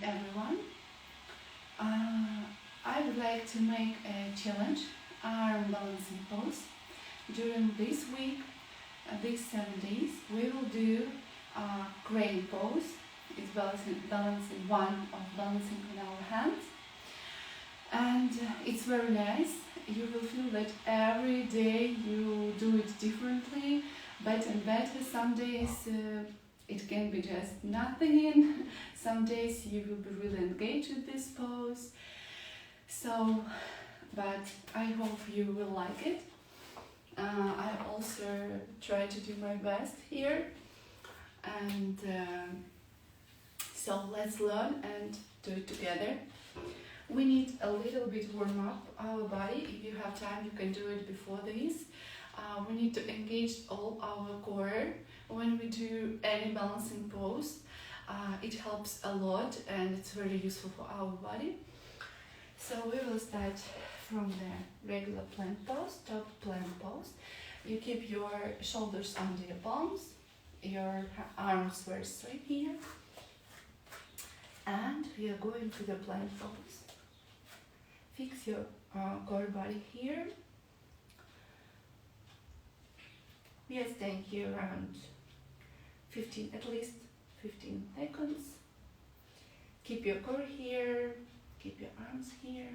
Everyone. I would like to make a challenge, arm balancing pose. During this week, these 7 days, we will do crane pose. It's balancing one of balancing on our hands, and it's very nice. You will feel that every day you do it differently, better and better. Some days it can be just nothing in. Some days you will be really engaged with this pose. So, but I hope you will like it. I also try to do my best here, and so let's learn and do it together. We need a little bit warm up our body. If you have time, you can do it before this. We need to engage all our core when we do any balancing pose. It helps a lot and it's very useful for our body. So we will start from the regular plank pose, top plank pose. You keep your shoulders under your palms, your arms very straight here. And we are going to the plank pose. Fix your core body here. We are staying here around at least 15 seconds. Keep your core here, keep your arms here.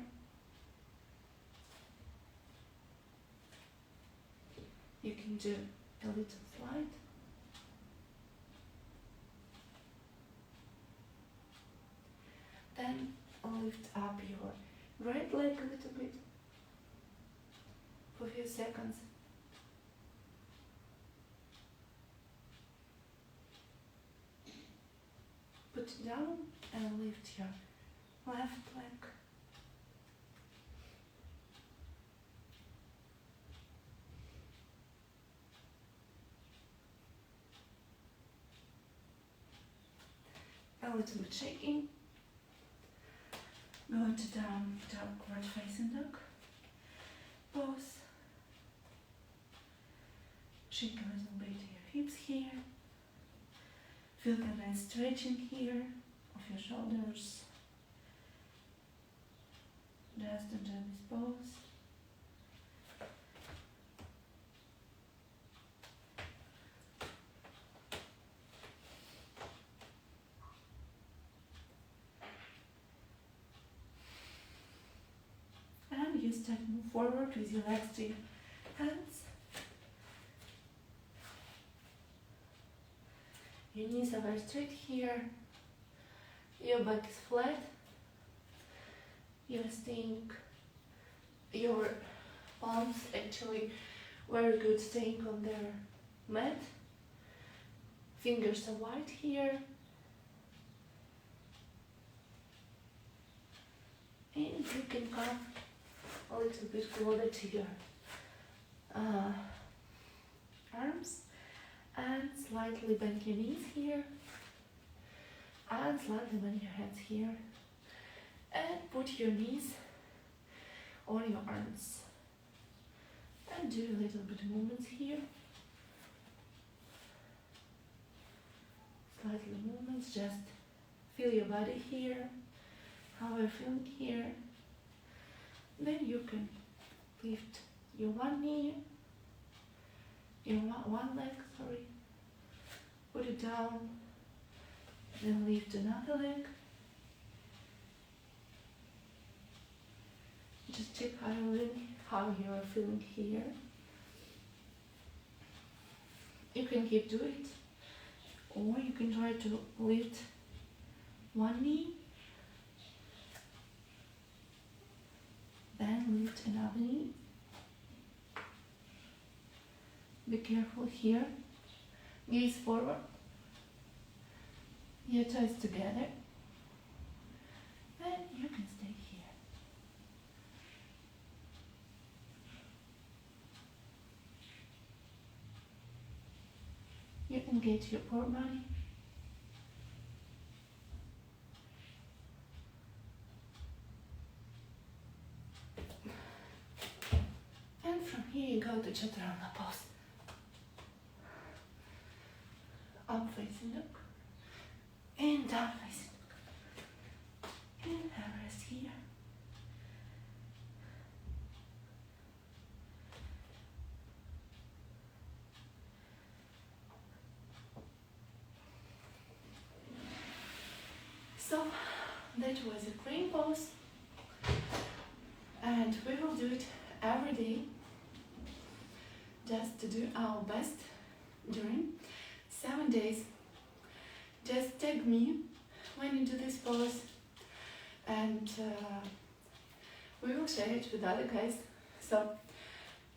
You can do a little slide. Then lift up your right leg a little bit for a few seconds. Put it down and lift your left leg. A little bit shaking. Go to downward facing dog pose. Shake a little bit your hips here. Feel the nice stretching here of your shoulders. Just enjoy this pose. And you start to move forward with your legs to your hands. Your knees are very straight here. Your back is flat. You're staying, your palms actually very good staying on their mat. Fingers are wide here. And you can come a little bit closer to your arms. And slightly bend your knees here. And slightly bend your hands here. And put your knees on your arms. And do a little bit of movements here. Slightly movements, just feel your body here. How are you feeling here? Then you can lift your one knee, your one leg, put it down, then lift another leg. Just check how you are feeling here. You can keep doing it, or you can try to lift one knee, then lift another knee. Be careful here. Gaze forward. Your toes together. And you can stay here. You engage your core body. And from here you go to chaturanga pose. Up facing dog and down facing dog. So that was a crane pose, and we will do it every day, just to do our best during 7 days. Just tag me when you do this pose, and we will share it with other guys. So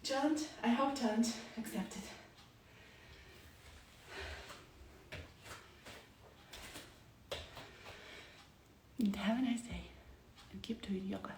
challenge, I hope challenge accepted. And have a nice day, and keep doing yoga.